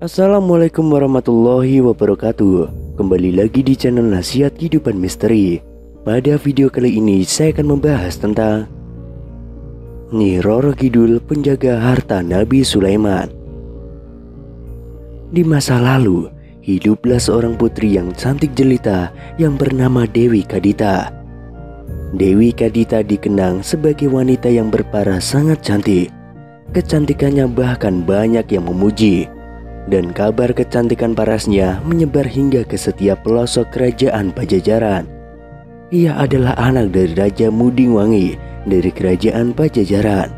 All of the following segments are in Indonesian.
Assalamualaikum warahmatullahi wabarakatuh. Kembali lagi di channel Nasihat Kehidupan Misteri. Pada video kali ini saya akan membahas tentang Nyi Roro Kidul, penjaga harta Nabi Sulaiman. Di masa lalu, hiduplah seorang putri yang cantik jelita yang bernama Dewi Kadita. Dewi Kadita dikenang sebagai wanita yang berparas sangat cantik. Kecantikannya bahkan banyak yang memuji. Dan kabar kecantikan parasnya menyebar hingga ke setiap pelosok kerajaan Pajajaran. Ia adalah anak dari Raja Mudingwangi dari kerajaan Pajajaran.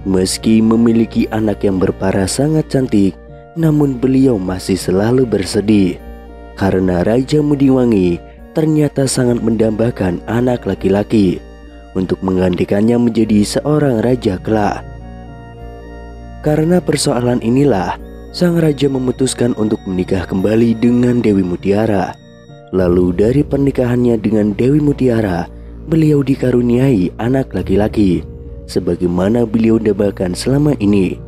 Meski memiliki anak yang berparas sangat cantik, namun beliau masih selalu bersedih karena Raja Mudingwangi ternyata sangat mendambakan anak laki-laki untuk menggantikannya menjadi seorang raja kelak. Karena persoalan inilah, sang raja memutuskan untuk menikah kembali dengan Dewi Mutiara. Lalu dari pernikahannya dengan Dewi Mutiara, beliau dikaruniai anak laki-laki, sebagaimana beliau dambakan selama ini.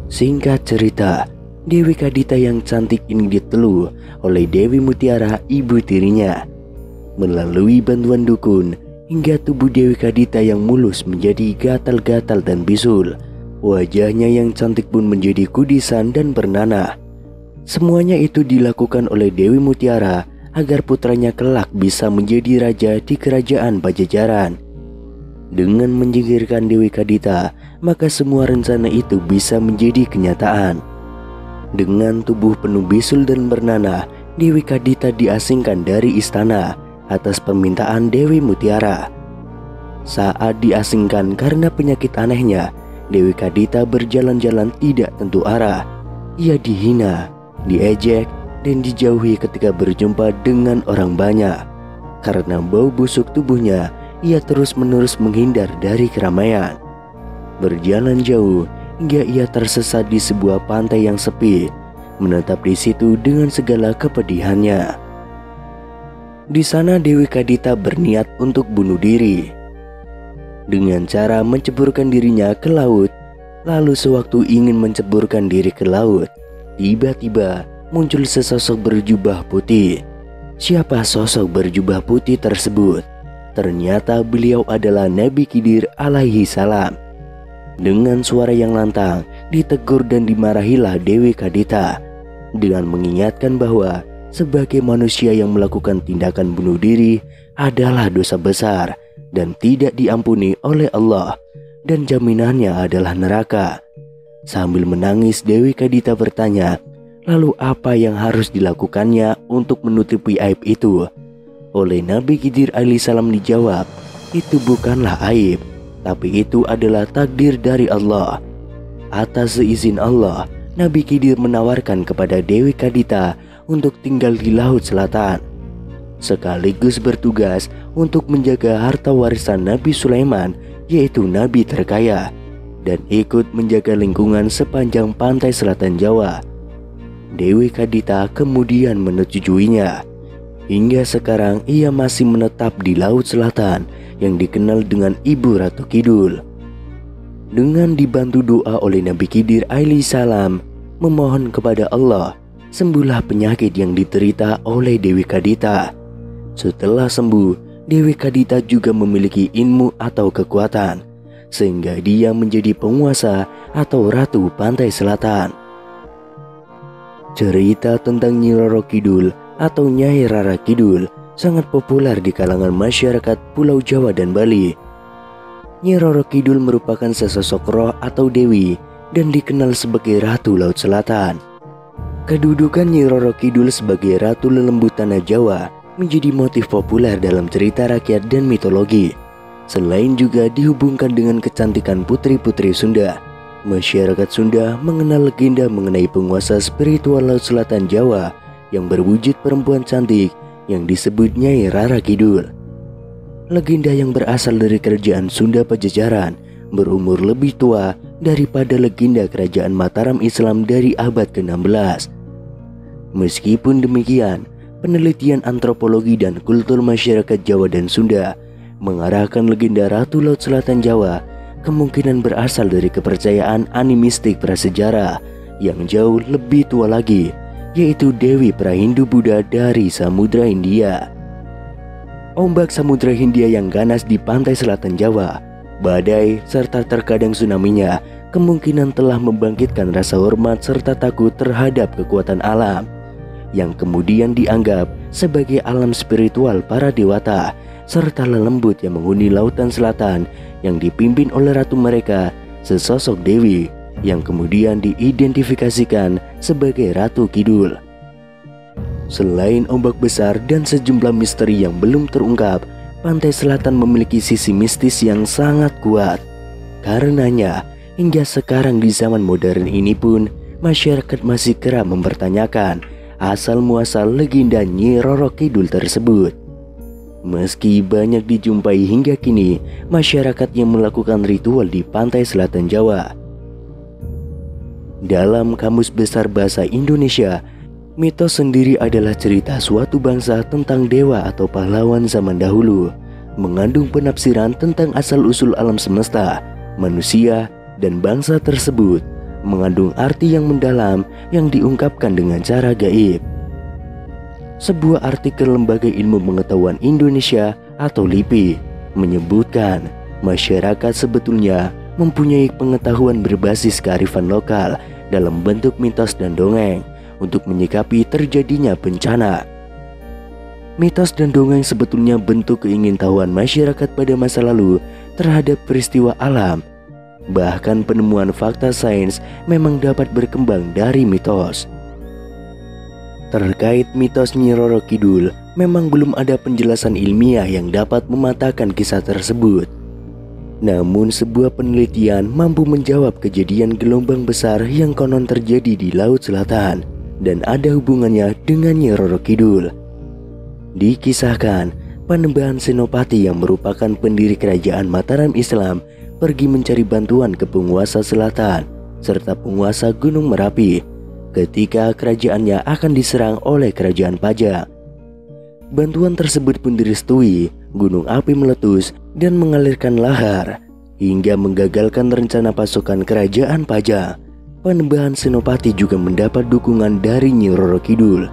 Singkat cerita, Dewi Kadita yang cantik ini diteluh oleh Dewi Mutiara, ibu tirinya. Melalui bantuan dukun, hingga tubuh Dewi Kadita yang mulus menjadi gatal-gatal dan bisul. Wajahnya yang cantik pun menjadi kudisan dan bernanah. Semuanya itu dilakukan oleh Dewi Mutiara agar putranya kelak bisa menjadi raja di kerajaan Pajajaran. Dengan menyingkirkan Dewi Kadita, maka semua rencana itu bisa menjadi kenyataan. Dengan tubuh penuh bisul dan bernanah, Dewi Kadita diasingkan dari istana atas permintaan Dewi Mutiara. Saat diasingkan karena penyakit anehnya, Dewi Kadita berjalan-jalan tidak tentu arah. Ia dihina, diejek, dan dijauhi ketika berjumpa dengan orang banyak. Karena bau busuk tubuhnya, ia terus-menerus menghindar dari keramaian. Berjalan jauh hingga ia tersesat di sebuah pantai yang sepi, menetap di situ dengan segala kepedihannya. Di sana Dewi Kadita berniat untuk bunuh diri dengan cara menceburkan dirinya ke laut. Lalu sewaktu ingin menceburkan diri ke laut, tiba-tiba muncul sesosok berjubah putih. Siapa sosok berjubah putih tersebut? Ternyata beliau adalah Nabi Khidir alaihi salam. Dengan suara yang lantang, ditegur dan dimarahilah Dewi Kadita dengan mengingatkan bahwa sebagai manusia yang melakukan tindakan bunuh diri adalah dosa besar dan tidak diampuni oleh Allah, dan jaminannya adalah neraka. Sambil menangis, Dewi Kadita bertanya, lalu apa yang harus dilakukannya untuk menutupi aib itu? Oleh Nabi Khidir alaihissalam dijawab, itu bukanlah aib, tapi itu adalah takdir dari Allah. Atas seizin Allah, Nabi Khidir menawarkan kepada Dewi Kadita untuk tinggal di Laut Selatan, sekaligus bertugas untuk menjaga harta warisan Nabi Sulaiman, yaitu Nabi terkaya, dan ikut menjaga lingkungan sepanjang pantai selatan Jawa. Dewi Kadita kemudian menyetujuinya. Hingga sekarang ia masih menetap di Laut Selatan yang dikenal dengan Ibu Ratu Kidul. Dengan dibantu doa oleh Nabi Khidir alaihissalam, memohon kepada Allah, sembuhlah penyakit yang diderita oleh Dewi Kadita. Setelah sembuh, Dewi Kadita juga memiliki ilmu atau kekuatan, sehingga dia menjadi penguasa atau ratu pantai selatan. Cerita tentang Nyi Roro Kidul atau Nyai Rara Kidul sangat populer di kalangan masyarakat Pulau Jawa dan Bali. Nyi Roro Kidul merupakan sesosok roh atau dewi dan dikenal sebagai Ratu Laut Selatan. Kedudukan Nyi Roro Kidul sebagai Ratu Lelembut Tanah Jawa menjadi motif populer dalam cerita rakyat dan mitologi. Selain juga dihubungkan dengan kecantikan putri-putri Sunda, masyarakat Sunda mengenal legenda mengenai penguasa spiritual Laut Selatan Jawa yang berwujud perempuan cantik yang disebut Nyai Rara Kidul. Legenda yang berasal dari kerajaan Sunda Pajajaran berumur lebih tua daripada legenda kerajaan Mataram Islam dari abad ke-16. Meskipun demikian, penelitian antropologi dan kultur masyarakat Jawa dan Sunda mengarahkan legenda Ratu Laut Selatan Jawa kemungkinan berasal dari kepercayaan animistik prasejarah yang jauh lebih tua lagi, yaitu Dewi Prahindu Buddha dari Samudra Hindia. Ombak Samudra Hindia yang ganas di pantai selatan Jawa, badai, serta terkadang tsunami-nya kemungkinan telah membangkitkan rasa hormat serta takut terhadap kekuatan alam, yang kemudian dianggap sebagai alam spiritual para dewata, serta lelembut yang menghuni lautan selatan yang dipimpin oleh ratu mereka, sesosok dewi yang kemudian diidentifikasikan sebagai Ratu Kidul. Selain ombak besar dan sejumlah misteri yang belum terungkap, pantai selatan memiliki sisi mistis yang sangat kuat. Karenanya, hingga sekarang di zaman modern ini pun, masyarakat masih kerap mempertanyakan asal-muasal legenda Nyi Roro Kidul tersebut. Meski banyak dijumpai hingga kini masyarakat yang melakukan ritual di pantai selatan Jawa. Dalam Kamus Besar Bahasa Indonesia, mitos sendiri adalah cerita suatu bangsa tentang dewa atau pahlawan zaman dahulu, mengandung penafsiran tentang asal-usul alam semesta, manusia, dan bangsa tersebut, mengandung arti yang mendalam yang diungkapkan dengan cara gaib. Sebuah artikel Lembaga Ilmu Pengetahuan Indonesia atau LIPI menyebutkan masyarakat sebetulnya mempunyai pengetahuan berbasis kearifan lokal dalam bentuk mitos dan dongeng untuk menyikapi terjadinya bencana. Mitos dan dongeng sebetulnya bentuk keingintahuan masyarakat pada masa lalu terhadap peristiwa alam. Bahkan penemuan fakta sains memang dapat berkembang dari mitos. Terkait mitos Nyi Roro Kidul, memang belum ada penjelasan ilmiah yang dapat mematahkan kisah tersebut. Namun sebuah penelitian mampu menjawab kejadian gelombang besar yang konon terjadi di Laut Selatan dan ada hubungannya dengan Nyi Roro Kidul. Dikisahkan, Panembahan Senopati yang merupakan pendiri kerajaan Mataram Islam pergi mencari bantuan ke penguasa selatan serta penguasa Gunung Merapi ketika kerajaannya akan diserang oleh kerajaan Pajang. Bantuan tersebut pun direstui, gunung api meletus dan mengalirkan lahar hingga menggagalkan rencana pasukan kerajaan Pajang. Panembahan Senopati juga mendapat dukungan dari Nyi Roro Kidul.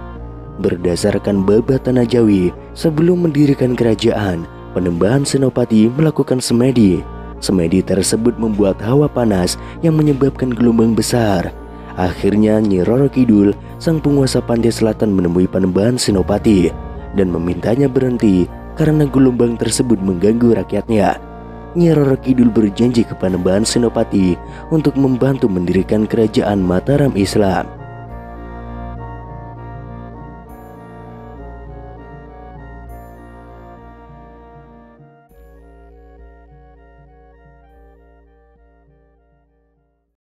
Berdasarkan Babah Tanah Jawi, sebelum mendirikan kerajaan, Panembahan Senopati melakukan semedi. Semedi tersebut membuat hawa panas yang menyebabkan gelombang besar. Akhirnya Nyi Roro Kidul, sang penguasa pantai selatan, menemui Panembahan Senopati dan memintanya berhenti karena gelombang tersebut mengganggu rakyatnya. Nyi Roro Kidul berjanji kepada Panembahan Senopati untuk membantu mendirikan kerajaan Mataram Islam.